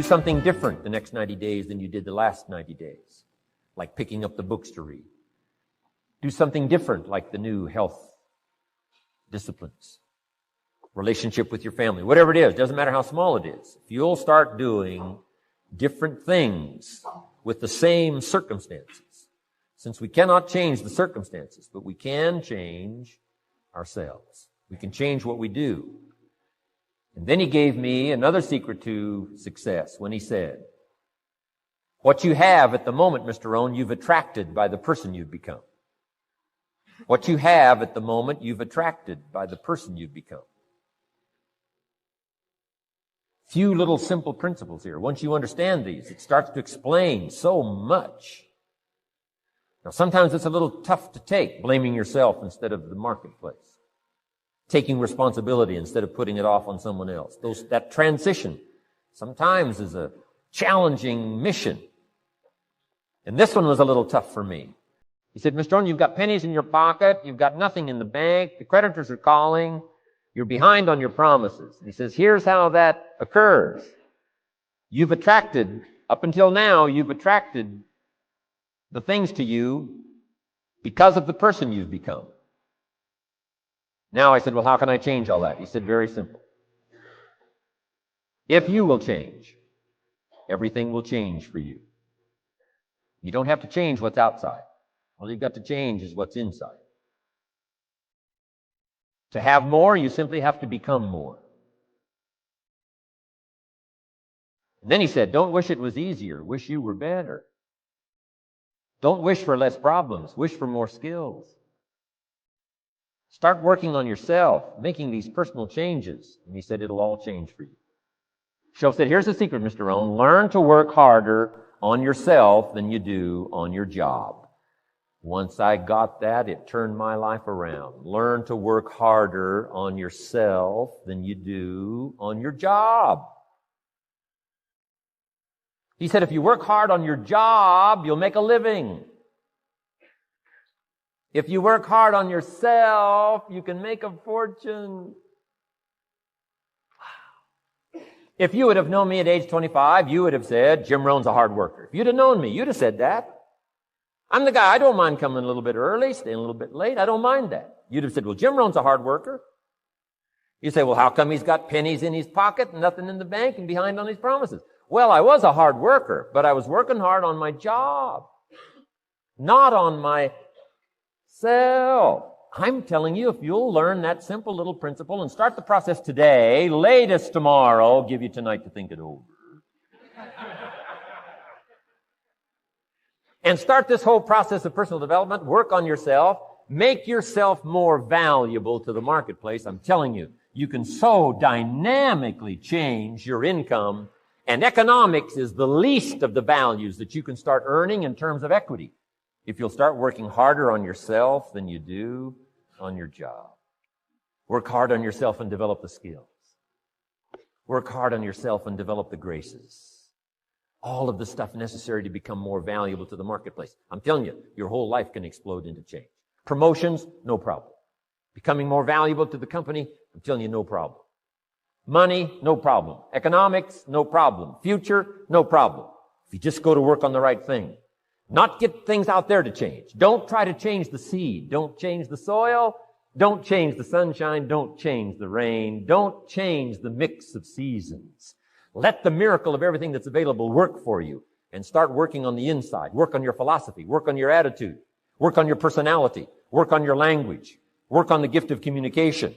something different the next 90 days than you did the last 90 days, like picking up the books to read. Do something different, like the new health disciplines, relationship with your family, whatever it is, doesn't matter how small it is. If you'll start doing different things with the same circumstances, since we cannot change the circumstances, but we can change ourselves. We can change what we do. And then he gave me another secret to success when he said, what you have at the moment, Mr. Rohn, you've attracted by the person you've become. What you have at the moment, you've attracted by the person you've become. Few little simple principles here. Once you understand these, it starts to explain so much. Now, sometimes it's a little tough to take, blaming yourself instead of the marketplace. Taking responsibility instead of putting it off on someone else. That transition sometimes is a challenging mission. And this one was a little tough for me. He said, Mr. Rohn, you've got pennies in your pocket. You've got nothing in the bank. The creditors are calling. You're behind on your promises. And he says, here's how that occurs. You've attracted, up until now, you've attracted the things to you because of the person you've become. Now I said, well, how can I change all that? He said, very simple. If you will change, everything will change for you. You don't have to change what's outside. All you've got to change is what's inside. To have more, you simply have to become more. And then he said, don't wish it was easier. Wish you were better. Don't wish for less problems. Wish for more skills. Start working on yourself, making these personal changes. And he said, it'll all change for you. Shoaff said, here's the secret, Mr. Rohn. Learn to work harder on yourself than you do on your job. Once I got that, it turned my life around. Learn to work harder on yourself than you do on your job. He said, if you work hard on your job, you'll make a living. If you work hard on yourself, you can make a fortune. Wow. If you would have known me at age 25, you would have said, Jim Rohn's a hard worker. If you'd have known me, you'd have said that. I'm the guy, I don't mind coming a little bit early, staying a little bit late. I don't mind that. You'd have said, well, Jim Rohn's a hard worker. You say, well, how come he's got pennies in his pocket and nothing in the bank and behind on his promises? Well, I was a hard worker, but I was working hard on my job, not on myself. I'm telling you, if you'll learn that simple little principle and start the process today, latest tomorrow, I'll give you tonight to think it over. And start this whole process of personal development, work on yourself, make yourself more valuable to the marketplace. I'm telling you, you can so dynamically change your income, and economics is the least of the values that you can start earning in terms of equity if you'll start working harder on yourself than you do on your job. Work hard on yourself and develop the skills. Work hard on yourself and develop the graces. All of the stuff necessary to become more valuable to the marketplace. I'm telling you, your whole life can explode into change. Promotions, no problem. Becoming more valuable to the company, I'm telling you, no problem. Money, no problem. Economics, no problem. Future, no problem. If you just go to work on the right thing. Not get things out there to change. Don't try to change the seed. Don't change the soil. Don't change the sunshine. Don't change the rain. Don't change the mix of seasons. Let the miracle of everything that's available work for you and start working on the inside. Work on your philosophy. Work on your attitude. Work on your personality. Work on your language. Work on the gift of communication.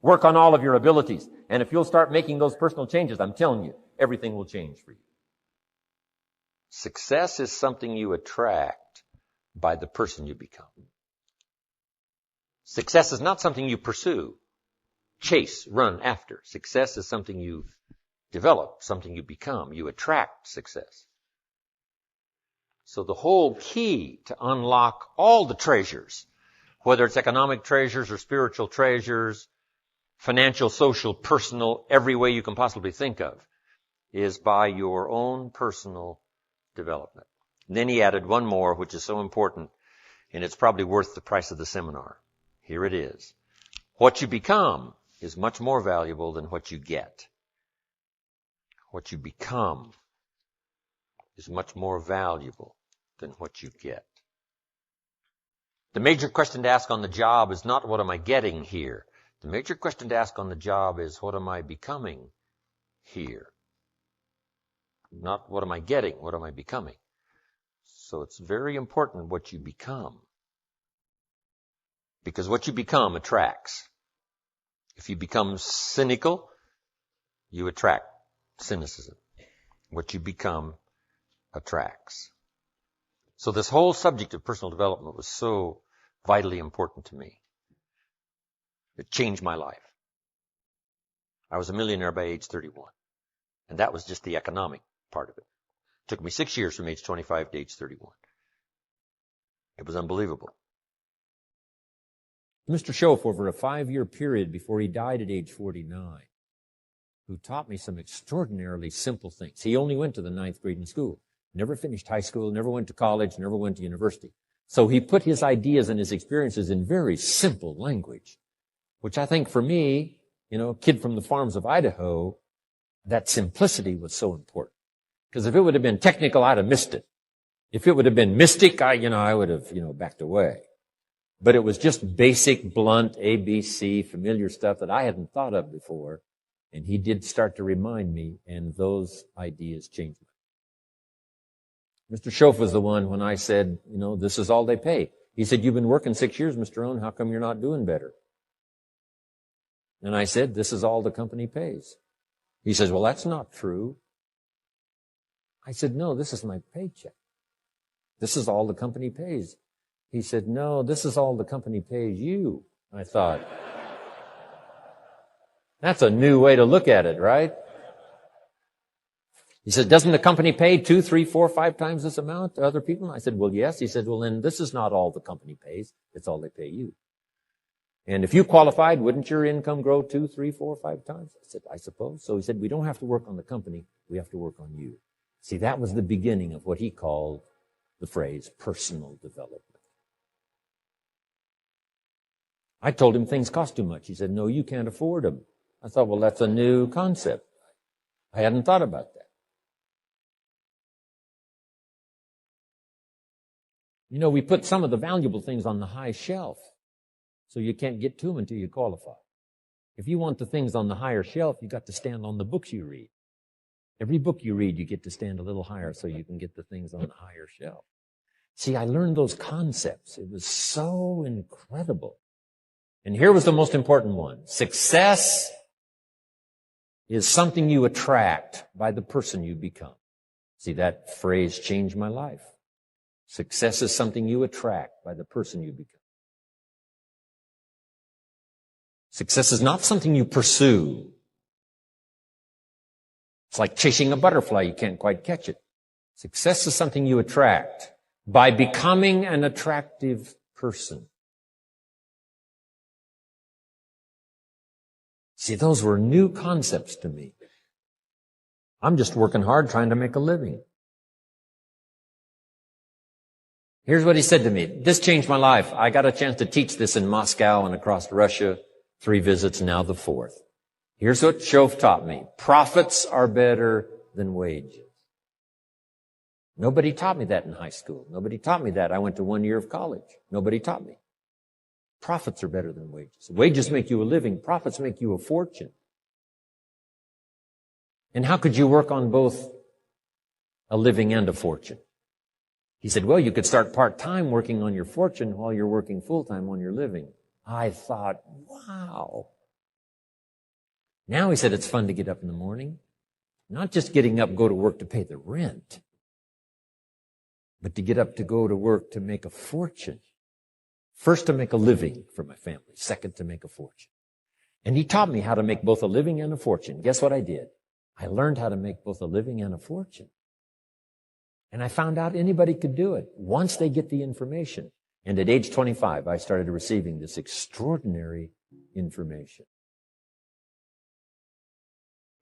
Work on all of your abilities. And if you'll start making those personal changes, I'm telling you, everything will change for you. Success is something you attract by the person you become. Success is not something you pursue, chase, run after. Success is something you develop, something you become. You attract success. So the whole key to unlock all the treasures, whether it's economic treasures or spiritual treasures, financial, social, personal, every way you can possibly think of, is by your own personal development. And then he added one more, which is so important, and it's probably worth the price of the seminar. Here it is. What you become is much more valuable than what you get. What you become is much more valuable than what you get. The major question to ask on the job is not what am I getting here? The major question to ask on the job is what am I becoming here? Not what am I getting, what am I becoming? So it's very important what you become. Because what you become attracts. If you become cynical, you attract cynicism. What you become attracts. So this whole subject of personal development was so vitally important to me. It changed my life. I was a millionaire by age 31. And that was just the economic part of it. It took me 6 years from age 25 to age 31. It was unbelievable. Mr. Schoaf, over a 5-year period before he died at age 49, who taught me some extraordinarily simple things. He only went to the 9th grade in school, never finished high school, never went to college, never went to university. So he put his ideas and his experiences in very simple language, which I think for me, kid from the farms of Idaho, that simplicity was so important. Because if it would have been technical, I'd have missed it. If it would have been mystic, I would have, backed away. But it was just basic, blunt, ABC, familiar stuff that I hadn't thought of before. And he did start to remind me, and those ideas changed me. Mr. Schoaf was the one when I said, this is all they pay. He said, you've been working 6 years, Mr. Rohn, how come you're not doing better? And I said, this is all the company pays. He says, well, that's not true. I said, no, this is my paycheck. This is all the company pays. He said, no, this is all the company pays you. I thought, that's a new way to look at it, right? He said, doesn't the company pay 2, 3, 4, 5 times this amount to other people? I said, well, yes. He said, well, then this is not all the company pays. It's all they pay you. And if you qualified, wouldn't your income grow 2, 3, 4, 5 times? I said, I suppose. So he said, we don't have to work on the company. We have to work on you. See, that was the beginning of what he called the phrase personal development. I told him things cost too much. He said, no, you can't afford them. I thought, well, that's a new concept. I hadn't thought about that. We put some of the valuable things on the high shelf, so you can't get to them until you qualify. If you want the things on the higher shelf, you got to stand on the books you read. Every book you read, you get to stand a little higher so you can get the things on the higher shelf. See, I learned those concepts. It was so incredible. And here was the most important one. Success is something you attract by the person you become. See, that phrase changed my life. Success is something you attract by the person you become. Success is not something you pursue. It's like chasing a butterfly. You can't quite catch it. Success is something you attract by becoming an attractive person. See, those were new concepts to me. I'm just working hard trying to make a living. Here's what he said to me. This changed my life. I got a chance to teach this in Moscow and across Russia. 3 visits, now the 4th. Here's what Schoaf taught me. Profits are better than wages. Nobody taught me that in high school. Nobody taught me that. I went to 1 year of college. Nobody taught me. Profits are better than wages. Wages make you a living. Profits make you a fortune. And how could you work on both a living and a fortune? He said, well, you could start part-time working on your fortune while you're working full-time on your living. I thought, wow. Now, he said, it's fun to get up in the morning. Not just getting up, go to work to pay the rent, but to get up to go to work to make a fortune. First, to make a living for my family. Second, to make a fortune. And he taught me how to make both a living and a fortune. Guess what I did? I learned how to make both a living and a fortune. And I found out anybody could do it once they get the information. And at age 25, I started receiving this extraordinary information.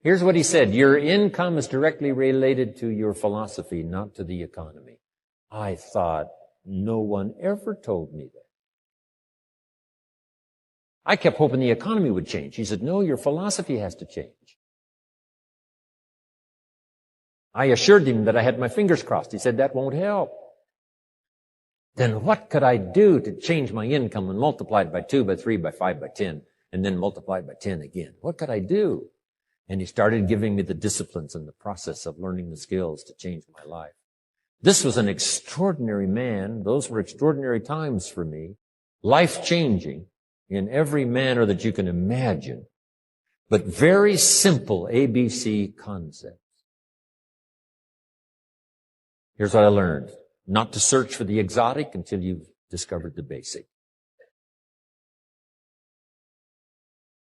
Here's what he said. Your income is directly related to your philosophy, not to the economy. I thought, no one ever told me that. I kept hoping the economy would change. He said, no, your philosophy has to change. I assured him that I had my fingers crossed. He said, that won't help. Then what could I do to change my income and multiply it by 2, by 3, by 5, by 10, and then multiply it by 10 again? What could I do? And he started giving me the disciplines and the process of learning the skills to change my life. This was an extraordinary man. Those were extraordinary times for me, life-changing in every manner that you can imagine, but very simple ABC concepts. Here's what I learned. Not to search for the exotic until you've discovered the basic.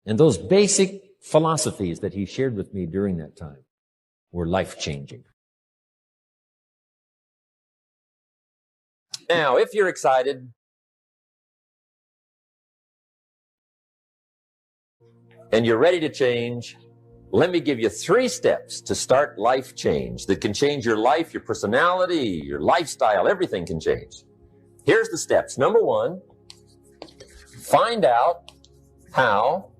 And those basic philosophies that he shared with me during that time were life-changing. Now, if you're excited and you're ready to change, let me give you 3 steps to start life change that can change your life, your personality, your lifestyle, everything can change. Here's the steps. Number 1, find out how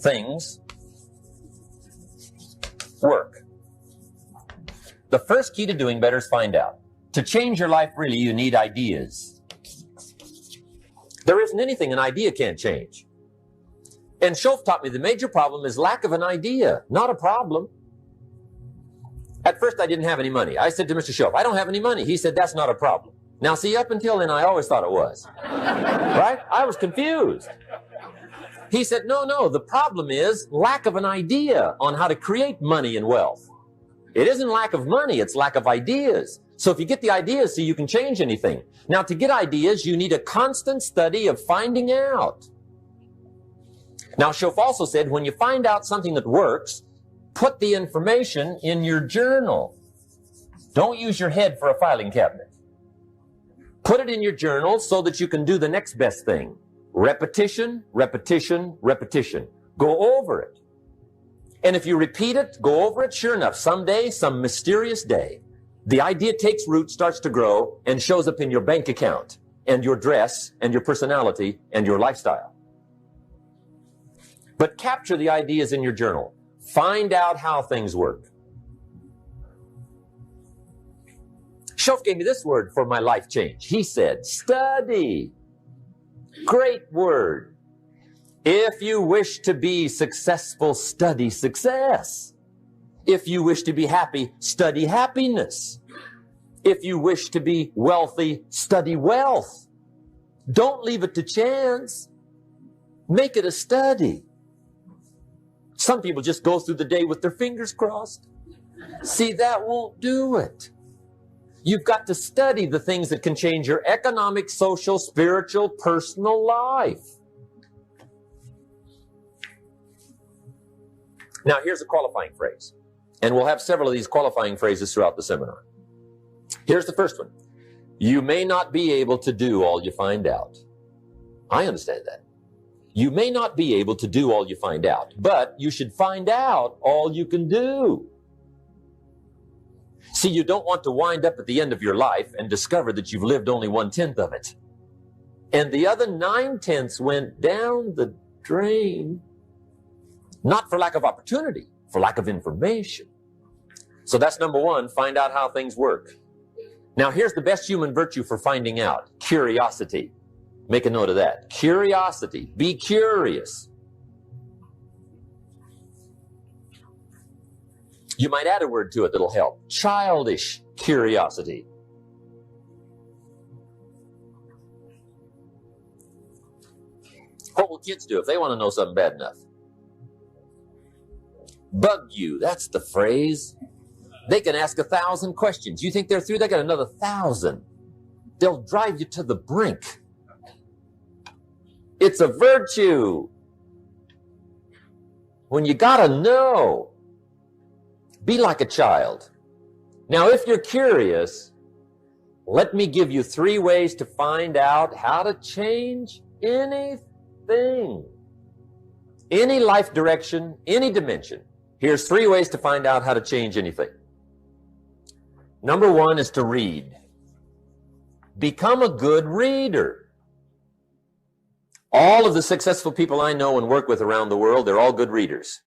things work. The first key to doing better is find out. To change your life, really, you need ideas. There isn't anything an idea can't change. And Schoaf taught me the major problem is lack of an idea, not a problem. At first, I didn't have any money. I said to Mr. Schoaf, I don't have any money. He said, that's not a problem. Now, see, up until then, I always thought it was. Right? I was confused. He said, no, the problem is lack of an idea on how to create money and wealth. It isn't lack of money, it's lack of ideas. So if you get the ideas, so you can change anything. Now, to get ideas, you need a constant study of finding out. Now, Schoaf also said, when you find out something that works, put the information in your journal. Don't use your head for a filing cabinet. Put it in your journal so that you can do the next best thing. Repetition, repetition, repetition. Go over it. And if you repeat it, go over it, sure enough, someday, some mysterious day, the idea takes root, starts to grow, and shows up in your bank account, and your dress, and your personality, and your lifestyle. But capture the ideas in your journal. Find out how things work. Schoaf gave me this word for my life change. He said, study. Great word. If you wish to be successful, study success. If you wish to be happy, study happiness. If you wish to be wealthy, study wealth. Don't leave it to chance. Make it a study. Some people just go through the day with their fingers crossed. See, that won't do it. You've got to study the things that can change your economic, social, spiritual, personal life. Now, here's a qualifying phrase. And we'll have several of these qualifying phrases throughout the seminar. Here's the first one. You may not be able to do all you find out. I understand that. You may not be able to do all you find out, but you should find out all you can do. See, you don't want to wind up at the end of your life and discover that you've lived only 1/10 of it. And the other 9/10 went down the drain. Not for lack of opportunity, for lack of information. So that's number 1, find out how things work. Now here's the best human virtue for finding out, curiosity. Make a note of that. Curiosity. Be curious. You might add a word to it that'll help. Childish curiosity. What will kids do if they want to know something bad enough? Bug you. That's the phrase. They can ask 1,000 questions. You think they're through? They got another 1,000. They'll drive you to the brink. It's a virtue. When you gotta know, be like a child. Now, if you're curious, let me give you 3 ways to find out how to change anything. Any life direction, any dimension. Here's 3 ways to find out how to change anything. Number 1 is to read. Become a good reader. All of the successful people I know and work with around the world, they're all good readers.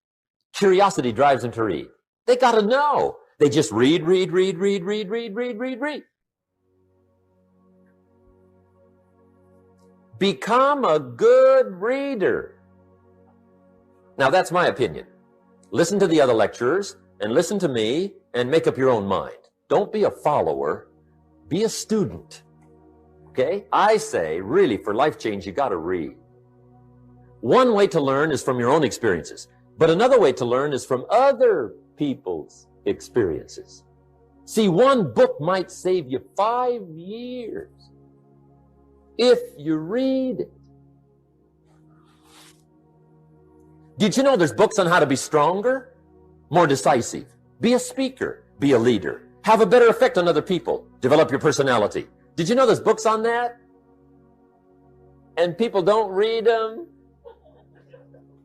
Curiosity drives them to read. They got to know. They just read. Become a good reader. Now, that's my opinion. Listen to the other lecturers and listen to me and make up your own mind. Don't be a follower. Be a student. Okay? I say, really, for life change, you got to read. One way to learn is from your own experiences, but another way to learn is from other people's experiences. See, one book might save you 5 years if you read it. Did you know there's books on how to be stronger, more decisive, be a speaker, be a leader, have a better effect on other people, develop your personality? Did you know there's books on that? And people don't read them?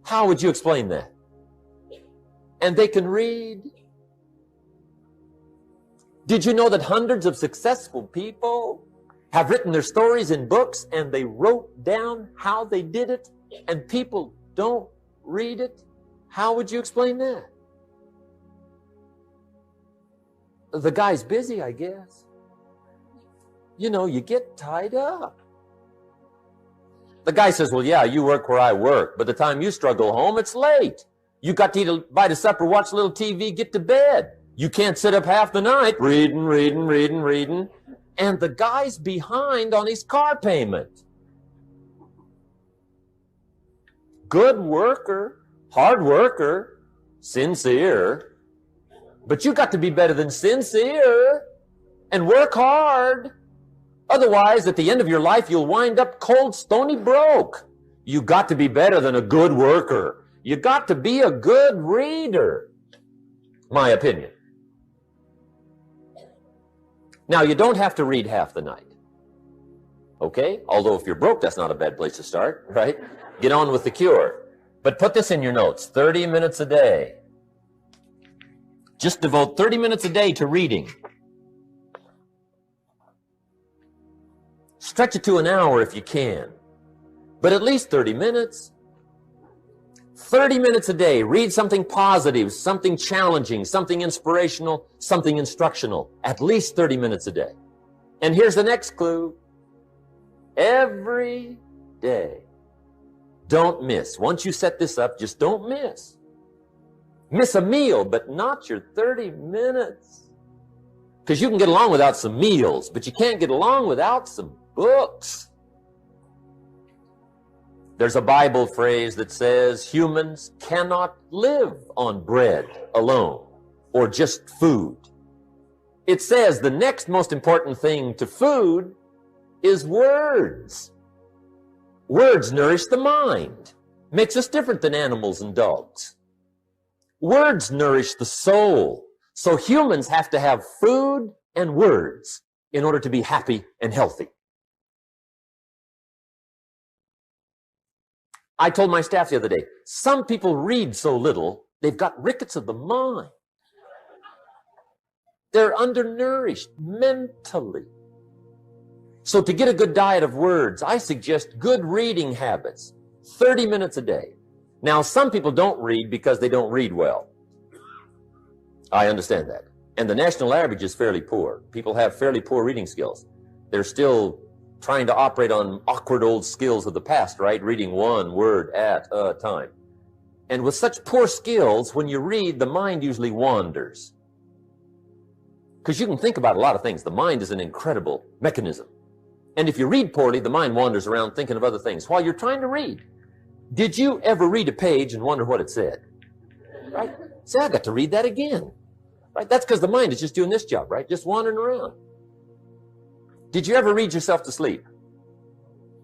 How would you explain that? And they can read. Did you know that hundreds of successful people have written their stories in books and they wrote down how they did it and people don't read it? How would you explain that? The guy's busy, I guess. You know, you get tied up. The guy says, well, yeah, you work where I work, but the time you struggle home, it's late. You got to eat a bite of supper, watch a little TV, get to bed. You can't sit up half the night reading. And the guy's behind on his car payment. Good worker, hard worker, sincere. But you got to be better than sincere and work hard. Otherwise, at the end of your life, you'll wind up cold, stony broke. You got to be better than a good worker. You got to be a good reader. My opinion. Now, you don't have to read half the night. Okay? Although if you're broke, that's not a bad place to start, right? Get on with the cure. But put this in your notes, 30 minutes a day. Just devote 30 minutes a day to reading. Stretch it to an hour if you can, but at least 30 minutes. 30 minutes a day, read something positive, something challenging, something inspirational, something instructional, at least 30 minutes a day. And here's the next clue. Every day. Don't miss. Once you set this up, just don't miss. Miss a meal, but not your 30 minutes. Because you can get along without some meals, but you can't get along without some books. There's a Bible phrase that says humans cannot live on bread alone or just food. It says the next most important thing to food is words. Words nourish the mind, makes us different than animals and dogs. Words nourish the soul. So humans have to have food and words in order to be happy and healthy. I told my staff the other day, some people read so little, they've got rickets of the mind. They're undernourished mentally. So to get a good diet of words, I suggest good reading habits, 30 minutes a day. Now, some people don't read because they don't read well. I understand that. And the national average is fairly poor. People have fairly poor reading skills. They're still trying to operate on awkward old skills of the past, right? Reading one word at a time. And with such poor skills, when you read, the mind usually wanders. Because you can think about a lot of things. The mind is an incredible mechanism. And if you read poorly, the mind wanders around thinking of other things while you're trying to read. Did you ever read a page and wonder what it said? Right? Say, I got to read that again. Right? That's because the mind is just doing this job, right? Just wandering around. Did you ever read yourself to sleep?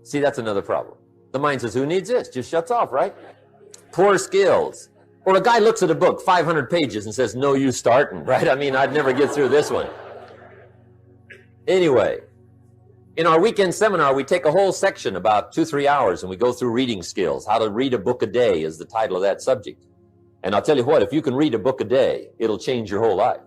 See, that's another problem. The mind says, who needs this? Just shuts off, right? Poor skills. Or a guy looks at a book, 500 pages, and says, no use starting, right? I mean, I'd never get through this one. Anyway, in our weekend seminar, we take a whole section, about 2-3 hours, and we go through reading skills. How to read a book a day is the title of that subject. And I'll tell you what, if you can read a book a day, it'll change your whole life.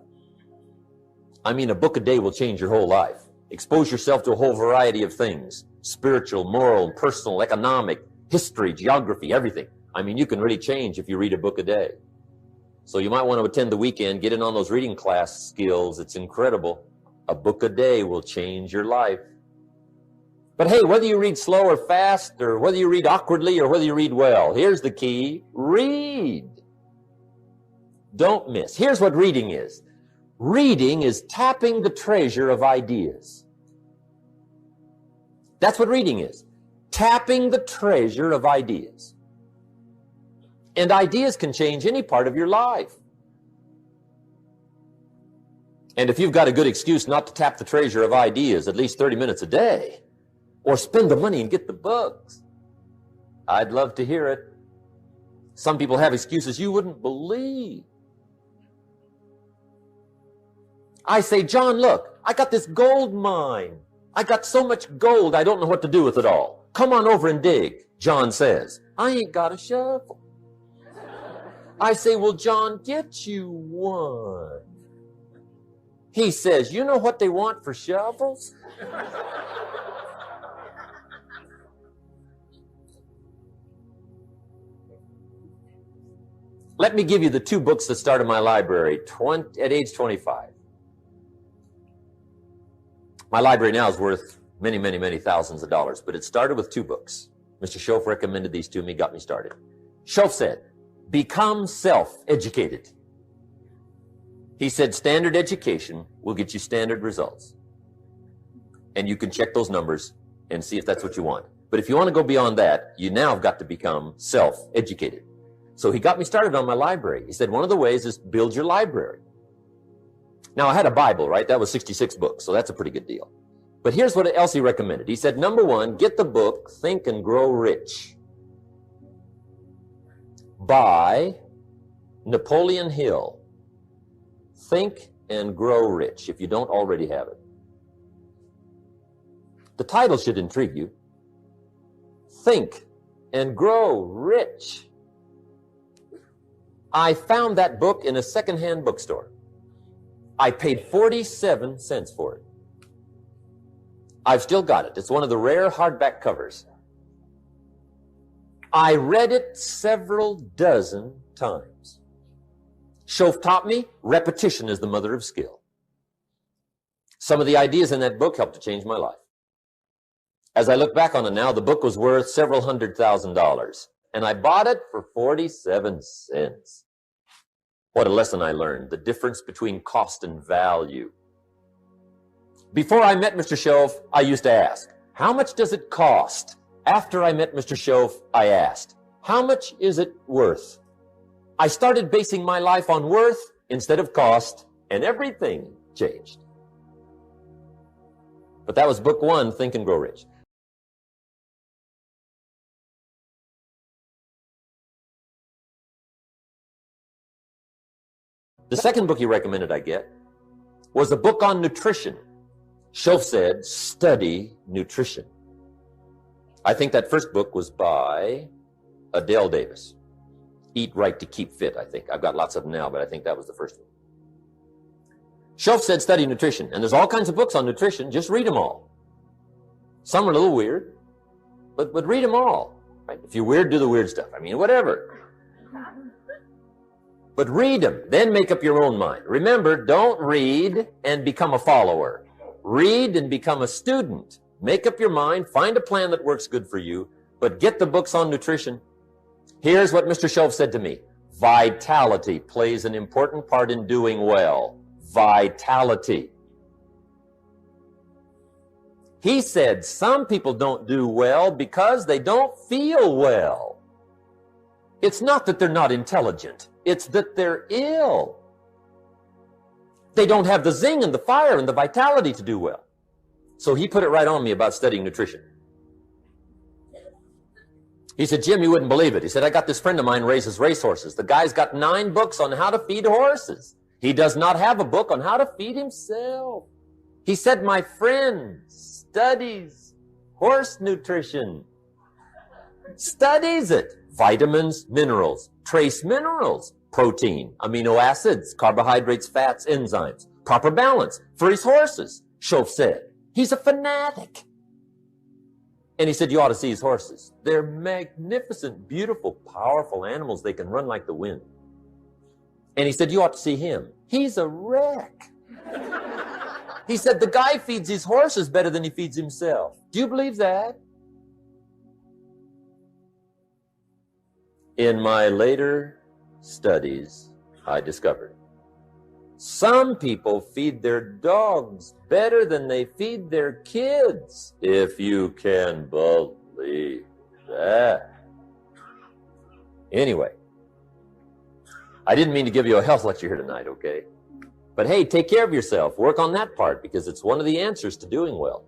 I mean, a book a day will change your whole life. Expose yourself to a whole variety of things. Spiritual, moral, personal, economic, history, geography, everything. I mean, you can really change if you read a book a day. So you might want to attend the weekend, get in on those reading class skills. It's incredible. A book a day will change your life. But hey, whether you read slow or fast, or whether you read awkwardly or whether you read well, here's the key. Read. Don't miss. Here's what reading is. Reading is tapping the treasure of ideas. That's what reading is. Tapping the treasure of ideas. And ideas can change any part of your life. And if you've got a good excuse not to tap the treasure of ideas at least 30 minutes a day, or spend the money and get the books, I'd love to hear it. Some people have excuses you wouldn't believe. I say, John, look, I got this gold mine. I got so much gold, I don't know what to do with it all. Come on over and dig. John says, I ain't got a shovel. I say, well, John, get you one. He says, you know what they want for shovels? Let me give you the two books that started my library at age 25. My library now is worth many, many, many thousands of dollars, but it started with two books. Mr. Schoaf recommended these to me, got me started. Schoaf said, become self-educated. He said, standard education will get you standard results. And you can check those numbers and see if that's what you want. But if you want to go beyond that, you now have got to become self-educated. So he got me started on my library. He said, one of the ways is build your library. Now, I had a Bible, right? That was 66 books, so that's a pretty good deal. But here's what else he recommended. He said, number one, get the book, Think and Grow Rich, by Napoleon Hill. Think and Grow Rich, if you don't already have it. The title should intrigue you. Think and Grow Rich. I found that book in a secondhand bookstore. I paid 47 cents for it. I've still got it. It's one of the rare hardback covers. I read it several dozen times. Schoaf taught me repetition is the mother of skill. Some of the ideas in that book helped to change my life. As I look back on it now, the book was worth several $100,000, and I bought it for 47 cents. What a lesson I learned, the difference between cost and value. Before I met Mr. Schoaf, I used to ask, how much does it cost? After I met Mr. Schoaf, I asked, how much is it worth? I started basing my life on worth instead of cost, and everything changed. But that was book one, Think and Grow Rich. The second book he recommended I get was a book on nutrition. Schoaf said, study nutrition. I think that first book was by Adele Davis. Eat Right to Keep Fit, I think. I've got lots of them now, but I think that was the first one. Schoaf said, study nutrition. And there's all kinds of books on nutrition. Just read them all. Some are a little weird, but read them all. Right? If you're weird, do the weird stuff. I mean, whatever. But read them, then make up your own mind. Remember, don't read and become a follower. Read and become a student. Make up your mind, find a plan that works good for you, but get the books on nutrition. Here's what Mr. Schoaf said to me. Vitality plays an important part in doing well. Vitality. He said some people don't do well because they don't feel well. It's not that they're not intelligent. It's that they're ill. They don't have the zing and the fire and the vitality to do well. So he put it right on me about studying nutrition. He said, Jim, you wouldn't believe it. He said, I got this friend of mine raises racehorses. The guy's got 9 books on how to feed horses. He does not have a book on how to feed himself. He said, my friend studies horse nutrition. Studies it. Vitamins, minerals, trace minerals, protein, amino acids, carbohydrates, fats, enzymes, proper balance for his horses. Schoaf said, he's a fanatic. And he said, you ought to see his horses. They're magnificent, beautiful, powerful animals. They can run like the wind. And he said, you ought to see him. He's a wreck. He said, the guy feeds his horses better than he feeds himself. Do you believe that? In my later studies, I discovered some people feed their dogs better than they feed their kids, if you can believe that. Anyway, I didn't mean to give you a health lecture here tonight, okay? But hey, take care of yourself. Work on that part, because it's one of the answers to doing well.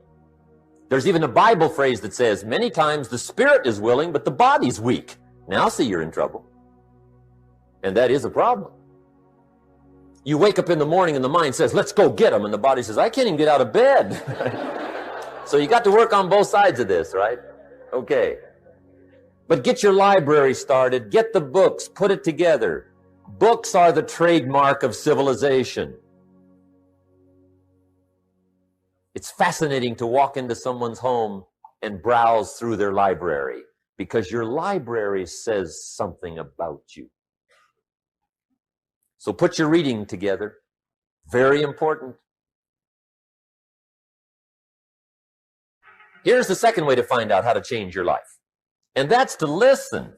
There's even a Bible phrase that says, many times the spirit is willing, but the body's weak. Now see, you're in trouble. And that is a problem. You wake up in the morning and the mind says, let's go get them. And the body says, I can't even get out of bed. So you got to work on both sides of this, right? Okay. But get your library started. Get the books. Put it together. Books are the trademark of civilization. It's fascinating to walk into someone's home and browse through their library, because your library says something about you. So put your reading together. Very important. Here's the second way to find out how to change your life, and that's to listen.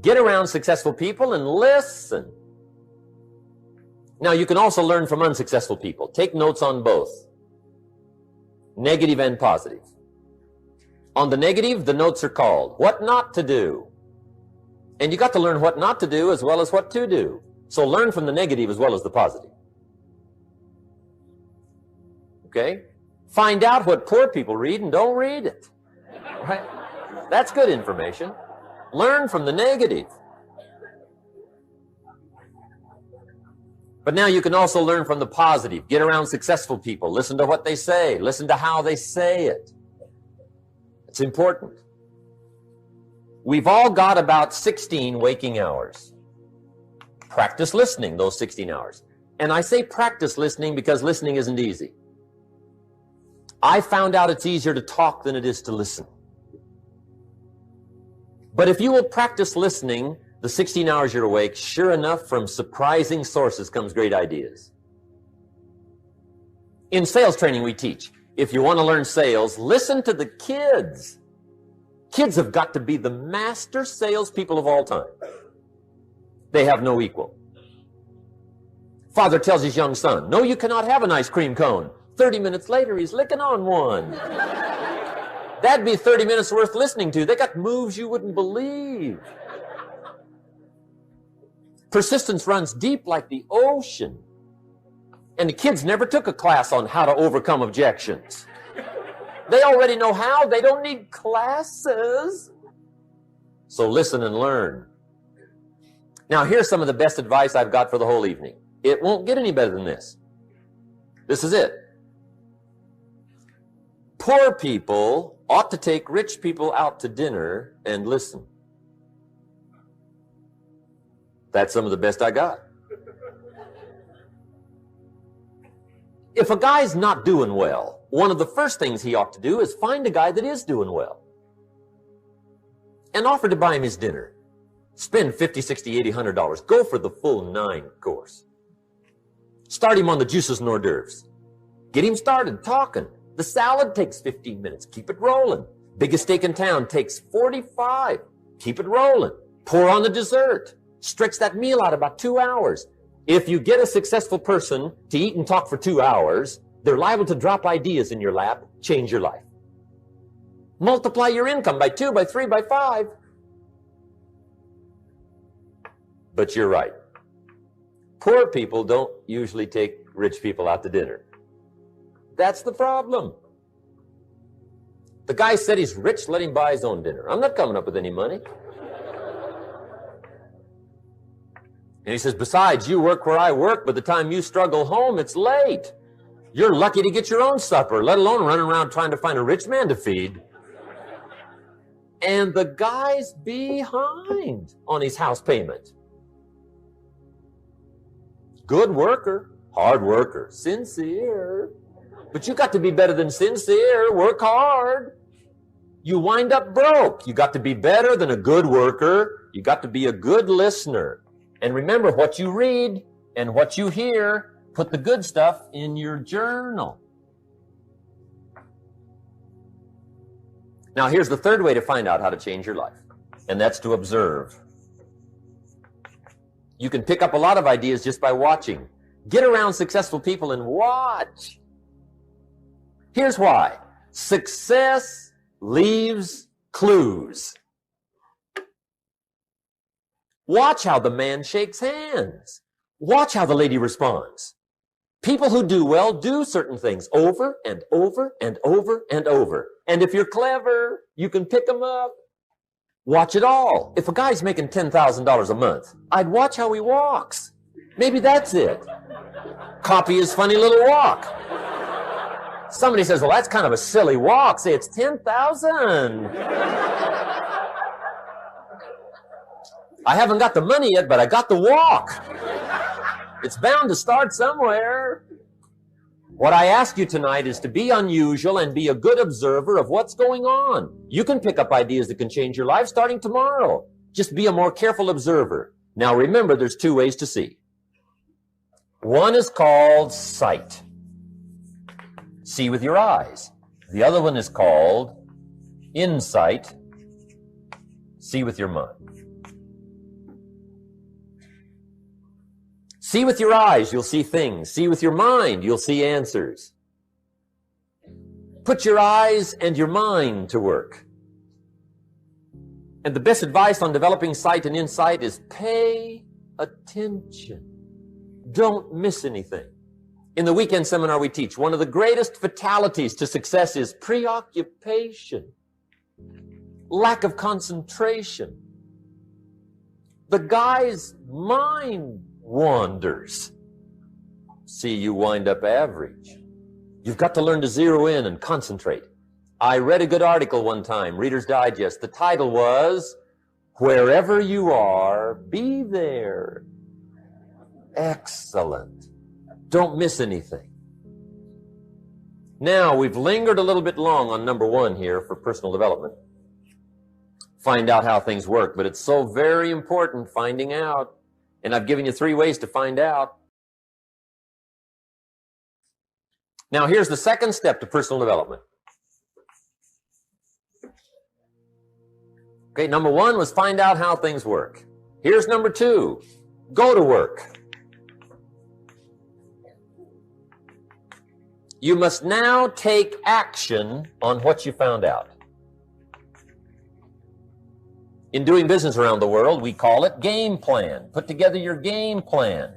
Get around successful people and listen. Now, you can also learn from unsuccessful people. Take notes on both, negative and positive. On the negative, the notes are called what not to do. And you got to learn what not to do as well as what to do. So learn from the negative as well as the positive. Okay? Find out what poor people read and don't read it. Right? That's good information. Learn from the negative. But now you can also learn from the positive. Get around successful people. Listen to what they say. Listen to how they say it. It's important. We've all got about 16 waking hours. Practice listening those 16 hours. And I say practice listening because listening isn't easy. I found out it's easier to talk than it is to listen. But if you will practice listening the 16 hours you're awake, sure enough, from surprising sources comes great ideas. In sales training we teach, if you want to learn sales, listen to the kids. Kids have got to be the master salespeople of all time. They have no equal. Father tells his young son, no, you cannot have an ice cream cone. 30 minutes later, he's licking on one. That'd be 30 minutes worth listening to. They got moves you wouldn't believe. Persistence runs deep like the ocean. And the kids never took a class on how to overcome objections. They already know how. They don't need classes. So listen and learn. Now, here's some of the best advice I've got for the whole evening. It won't get any better than this. This is it. Poor people ought to take rich people out to dinner and listen. That's some of the best I got. If a guy's not doing well, one of the first things he ought to do is find a guy that is doing well and offer to buy him his dinner. Spend $50, $60, $80, $100. Go for the full 9 course. Start him on the juices and hors d'oeuvres. Get him started talking. The salad takes 15 minutes. Keep it rolling. Biggest steak in town takes 45. Keep it rolling. Pour on the dessert. Stretch that meal out about 2 hours. If you get a successful person to eat and talk for 2 hours, they're liable to drop ideas in your lap, change your life. Multiply your income by 2, by 3, by 5. But you're right. Poor people don't usually take rich people out to dinner. That's the problem. The guy said he's rich, let him buy his own dinner. I'm not coming up with any money. And he says, besides, you work where I work. By the time you struggle home, it's late. You're lucky to get your own supper, let alone running around trying to find a rich man to feed. And the guy's behind on his house payment. Good worker, hard worker, sincere. But you got to be better than sincere. Work hard. you wind up broke. You got to be better than a good worker. You got to be a good listener. And remember, what you read and what you hear, put the good stuff in your journal. Now, here's the third way to find out how to change your life, and that's to observe. You can pick up a lot of ideas just by watching. Get around successful people and watch. Here's why. Success leaves clues. Watch how the man shakes hands. Watch how the lady responds. People who do well do certain things over and over and over and over. And if you're clever, you can pick them up. Watch it all. If a guy's making $10,000 a month, I'd watch how he walks. Maybe that's it. Copy his funny little walk. Somebody says, well, that's kind of a silly walk. Say, it's 10,000. I haven't got the money yet, but I got the walk. It's bound to start somewhere. What I ask you tonight is to be unusual and be a good observer of what's going on. You can pick up ideas that can change your life starting tomorrow. Just be a more careful observer. Now remember, there's two ways to see. One is called sight. See with your eyes. The other one is called insight. See with your mind. See with your eyes, you'll see things. See with your mind, you'll see answers. Put your eyes and your mind to work. And the best advice on developing sight and insight is pay attention. Don't miss anything. In the weekend seminar we teach, one of the greatest fatalities to success is preoccupation, lack of concentration. The guy's mind wanders. See, you wind up average. You've got to learn to zero in and concentrate. I read a good article one time, Reader's Digest. The title was, Wherever You Are, Be There. Excellent. Don't miss anything. Now, we've lingered a little bit long on number one here for personal development. Find out how things work, but it's so very important finding out. And I've given you 3 ways to find out. Now, here's the second step to personal development. Okay, number 1 was find out how things work. Here's number 2, go to work. You must now take action on what you found out. In doing business around the world, we call it game plan. Put together your game plan.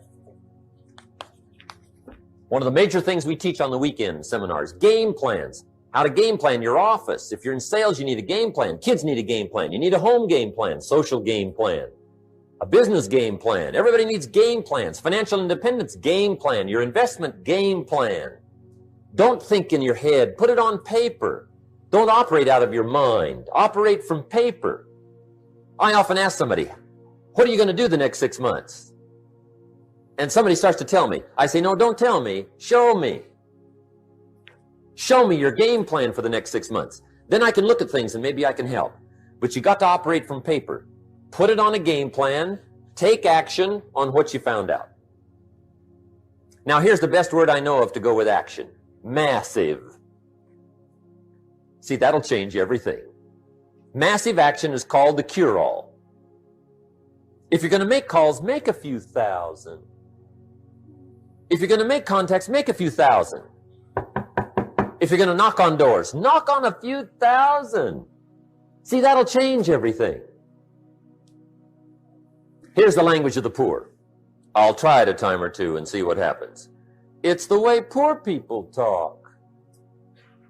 One of the major things we teach on the weekend seminars, game plans. How to game plan your office. If you're in sales, you need a game plan. Kids need a game plan. You need a home game plan, social game plan, a business game plan. Everybody needs game plans. Financial independence, game plan. Your investment, game plan. Don't think in your head. Put it on paper. Don't operate out of your mind. Operate from paper. I often ask somebody, what are you going to do the next 6 months? And somebody starts to tell me. I say, no, don't tell me. Show me. Show me your game plan for the next 6 months. Then I can look at things and maybe I can help. But you got to operate from paper. Put it on a game plan. Take action on what you found out. Now, here's the best word I know of to go with action. Massive. See, that'll change everything. Massive action is called the cure-all. If you're going to make calls, make a few thousand. If you're going to make contacts, make a few thousand. If you're going to knock on doors, knock on a few thousand. See, that'll change everything. Here's the language of the poor. I'll try it a time or two and see what happens. It's the way poor people talk.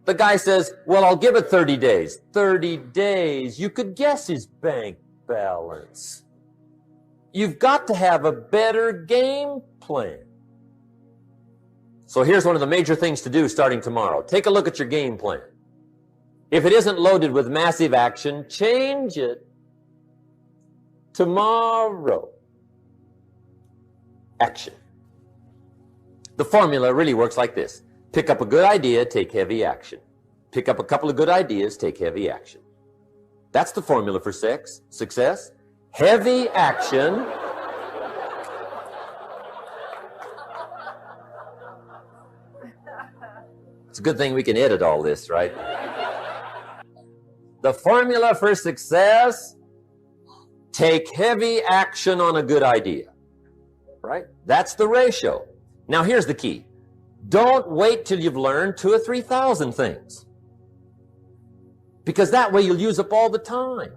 The guy says, well, I'll give it 30 days. 30 days. You could guess his bank balance. You've got to have a better game plan. So here's one of the major things to do starting tomorrow. Take a look at your game plan. If it isn't loaded with massive action, change it tomorrow. Action. The formula really works like this. Pick up a good idea, take heavy action. Pick up a couple of good ideas, take heavy action. That's the formula for success. Heavy action. It's a good thing we can edit all this, right? The formula for success: take heavy action on a good idea, right? That's the ratio. Now here's the key. Don't wait till you've learned 2,000 or 3,000 things, because that way you'll use up all the time.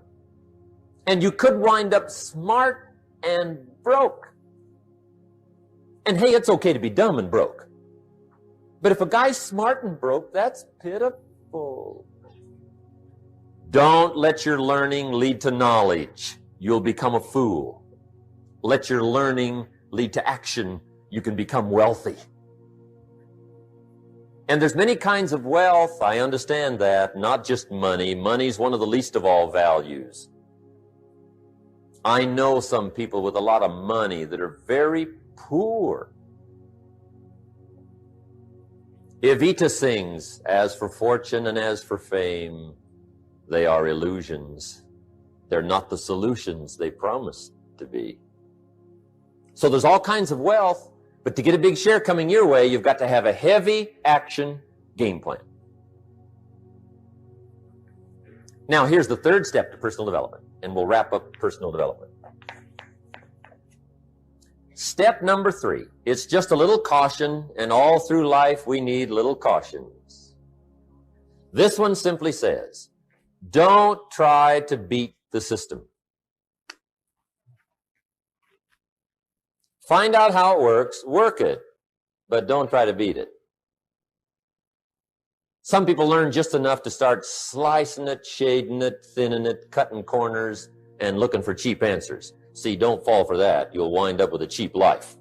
And you could wind up smart and broke. And hey, it's okay to be dumb and broke. But if a guy's smart and broke, that's pitiful. Don't let your learning lead to knowledge. You'll become a fool. Let your learning lead to action. You can become wealthy. And there's many kinds of wealth. I understand that. Not just money. Money's one of the least of all values. I know some people with a lot of money that are very poor. Evita sings, as for fortune and as for fame, they are illusions. They're not the solutions they promise to be. So there's all kinds of wealth, but to get a big share coming your way, you've got to have a heavy action game plan. Now, here's the third step to personal development, and we'll wrap up personal development. Step number 3, it's just a little caution, and all through life we need little cautions. This one simply says, don't try to beat the system. Find out how it works, work it, but don't try to beat it. Some people learn just enough to start slicing it, shading it, thinning it, cutting corners, and looking for cheap answers. See, don't fall for that. You'll wind up with a cheap life.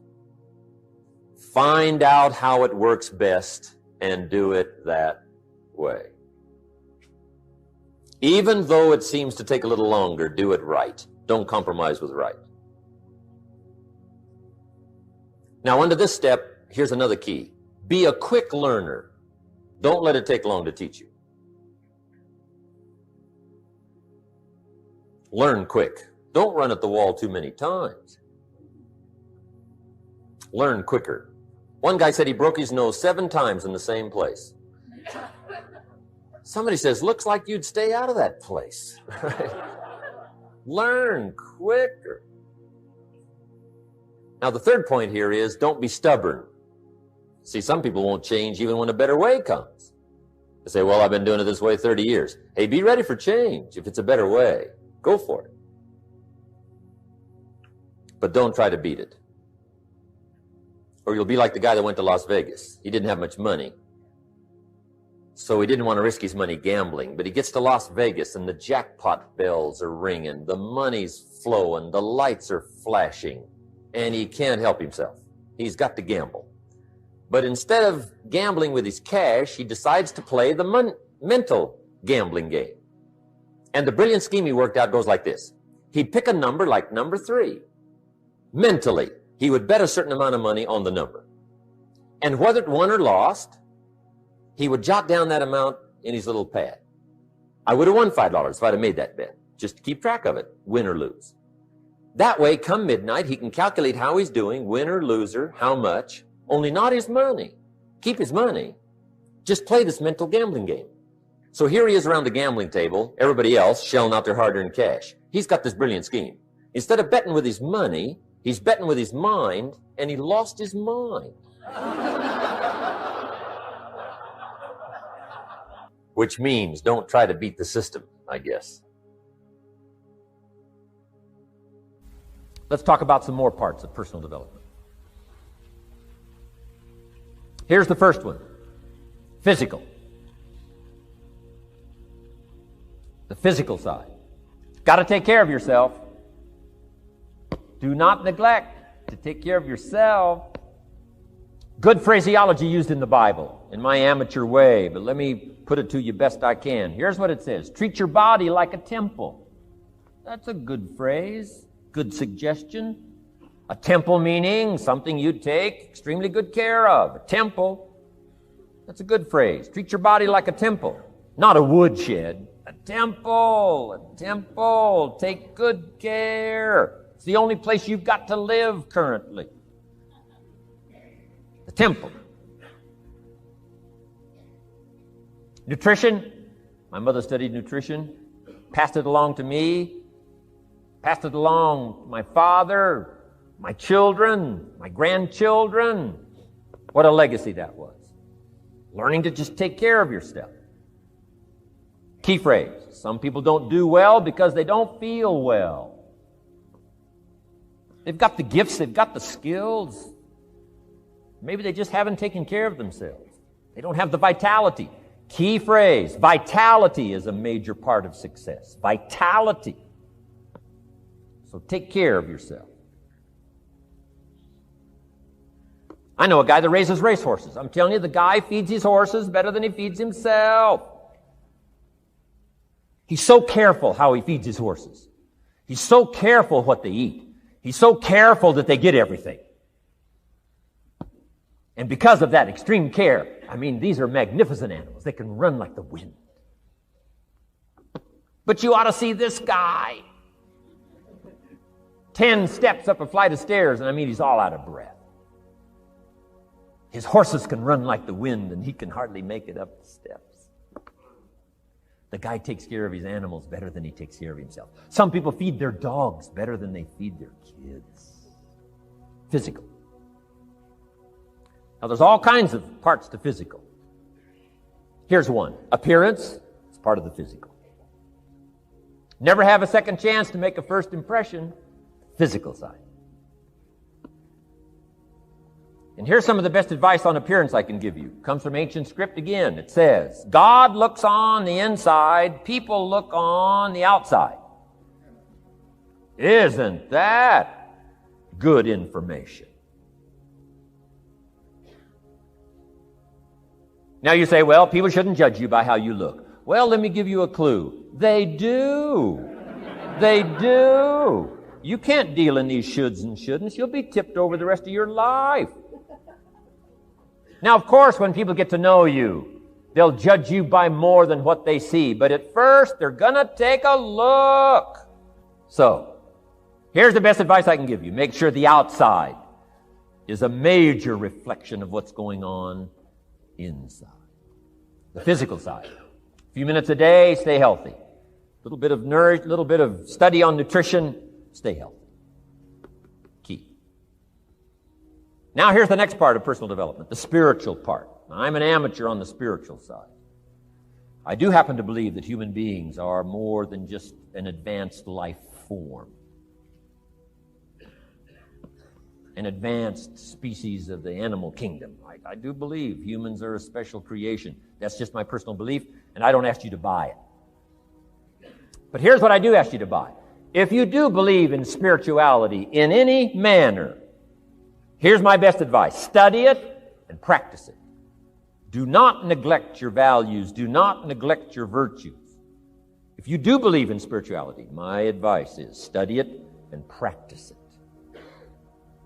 Find out how it works best and do it that way. Even though it seems to take a little longer, do it right. Don't compromise with right. Now, under this step, here's another key. Be a quick learner. Don't let it take long to teach you. Learn quick. Don't run at the wall too many times. Learn quicker. One guy said he broke his nose 7 times in the same place. Somebody says, looks like you'd stay out of that place. Learn quicker. Now, the third point here is don't be stubborn. See, some people won't change even when a better way comes. They say, well, I've been doing it this way 30 years. Hey, be ready for change. If it's a better way, go for it. But don't try to beat it. Or you'll be like the guy that went to Las Vegas. He didn't have much money, so he didn't want to risk his money gambling. But he gets to Las Vegas and the jackpot bells are ringing, the money's flowing, the lights are flashing, and he can't help himself. He's got to gamble. But instead of gambling with his cash, he decides to play the mental gambling game. And the brilliant scheme he worked out goes like this. He'd pick a number like number 3. Mentally, he would bet a certain amount of money on the number. And whether it won or lost, he would jot down that amount in his little pad. I would have won $5 if I'd have made that bet, just to keep track of it, win or lose. That way, come midnight, he can calculate how he's doing, winner, loser, how much, only not his money. Keep his money. Just play this mental gambling game. So here he is around the gambling table, everybody else shelling out their hard-earned cash. He's got this brilliant scheme. Instead of betting with his money, he's betting with his mind, and he lost his mind. Which means don't try to beat the system, I guess. Let's talk about some more parts of personal development. Here's the first one. Physical. The physical side. Got to take care of yourself. Do not neglect to take care of yourself. Good phraseology used in the Bible, in my amateur way, but let me put it to you best I can. Here's what it says. Treat your body like a temple. That's a good phrase, good suggestion. A temple meaning something you take extremely good care of. A temple. That's a good phrase. Treat your body like a temple, not a woodshed. A temple. Take good care. It's the only place you've got to live currently. The temple. Nutrition. My mother studied nutrition, passed it along to me, passed it along to my father, my children, my grandchildren. What a legacy that was. Learning to just take care of yourself. Key phrase. Some people don't do well because they don't feel well. They've got the gifts, they've got the skills. Maybe they just haven't taken care of themselves. They don't have the vitality. Key phrase. Vitality is a major part of success. Vitality. So take care of yourself. I know a guy that raises racehorses. I'm telling you, the guy feeds his horses better than he feeds himself. He's so careful how he feeds his horses. He's so careful what they eat. He's so careful that they get everything. And because of that extreme care, these are magnificent animals. They can run like the wind. But you ought to see this guy. 10 steps up a flight of stairs, and he's all out of breath. His horses can run like the wind, and he can hardly make it up the steps. The guy takes care of his animals better than he takes care of himself. Some people feed their dogs better than they feed their kids. Physical. Now, there's all kinds of parts to physical. Here's one. Appearance is part of the physical. Never have a second chance to make a first impression. Physical side. And here's some of the best advice on appearance I can give you. Comes from ancient script again. It says, God looks on the inside, people look on the outside. Isn't that good information? Now you say, well, people shouldn't judge you by how you look. Well, let me give you a clue. They do. They do. You can't deal in these shoulds and shouldn'ts. You'll be tipped over the rest of your life. Now, of course, when people get to know you, they'll judge you by more than what they see. But at first, they're going to take a look. So, here's the best advice I can give you. Make sure the outside is a major reflection of what's going on inside. The physical side. A few minutes a day, stay healthy. A little bit of study on nutrition, stay healthy. Key. Now here's the next part of personal development, the spiritual part. Now, I'm an amateur on the spiritual side. I do happen to believe that human beings are more than just an advanced life form. An advanced species of the animal kingdom. I do believe humans are a special creation. That's just my personal belief, and I don't ask you to buy it. But here's what I do ask you to buy. If you do believe in spirituality in any manner, here's my best advice. Study it and practice it. Do not neglect your values. Do not neglect your virtues. If you do believe in spirituality, my advice is study it and practice it.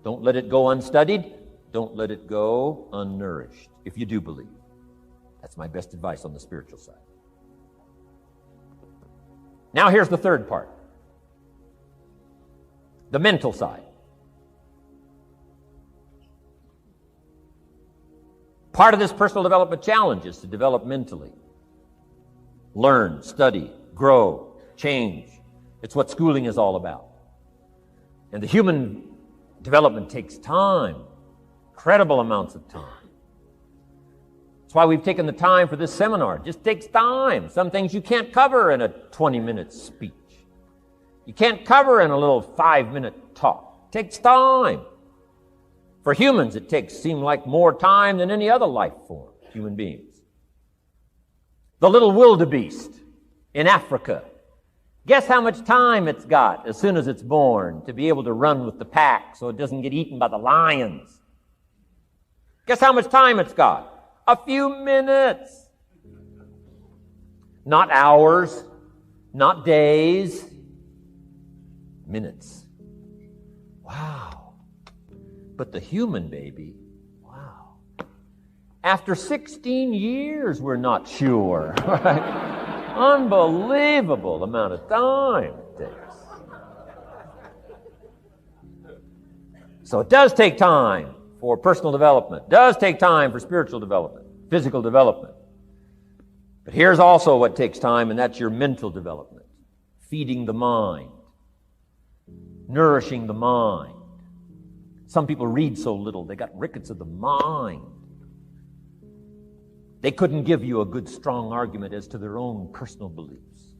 Don't let it go unstudied. Don't let it go unnourished, if you do believe. That's my best advice on the spiritual side. Now here's the third part. The mental side. Part of this personal development challenge is to develop mentally. Learn, study, grow, change. It's what schooling is all about. And the human development takes time, incredible amounts of time. That's why we've taken the time for this seminar. It just takes time. Some things you can't cover in a 20-minute speech. You can't cover in a little 5-minute talk. It takes time. For humans, it seems like more time than any other life form, human beings. The little wildebeest in Africa. Guess how much time it's got as soon as it's born to be able to run with the pack so it doesn't get eaten by the lions? Guess how much time it's got? A few minutes. Not hours, not days, minutes. Wow. But the human baby, wow. After 16 years, we're not sure. Right? Unbelievable amount of time it takes. So it does take time for personal development. It does take time for spiritual development, physical development. But here's also what takes time, and that's your mental development. Feeding the mind. Nourishing the mind. Some people read so little, they got rickets of the mind. They couldn't give you a good, strong argument as to their own personal beliefs.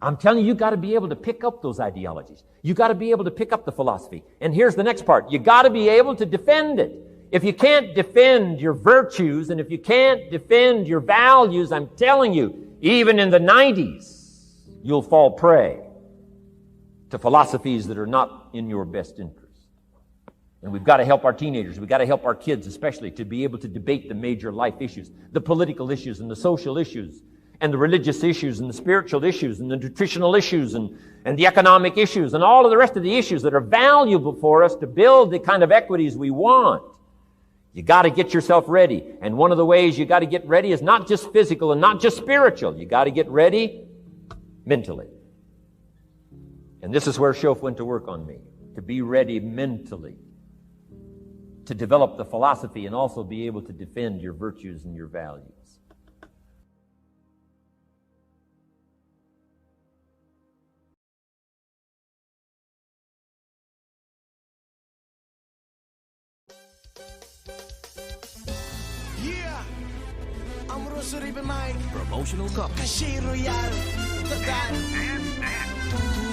I'm telling you, got to be able to pick up those ideologies. You got to be able to pick up the philosophy. And here's the next part. You got to be able to defend it. If you can't defend your virtues, and if you can't defend your values, I'm telling you, even in the 90s, you'll fall prey to philosophies that are not in your best interest. And we've got to help our teenagers, we've got to help our kids especially to be able to debate the major life issues, the political issues and the social issues and the religious issues and the spiritual issues and the nutritional issues and the economic issues and all of the rest of the issues that are valuable for us to build the kind of equities we want. You got to get yourself ready. And one of the ways you got to get ready is not just physical and not just spiritual. You got to get ready mentally. And this is where Shof went to work on me, to be ready mentally, to develop the philosophy and also be able to defend your virtues and your values. Yeah, I'm Rohn Mike. Promotional copy. Caché Royal. Total.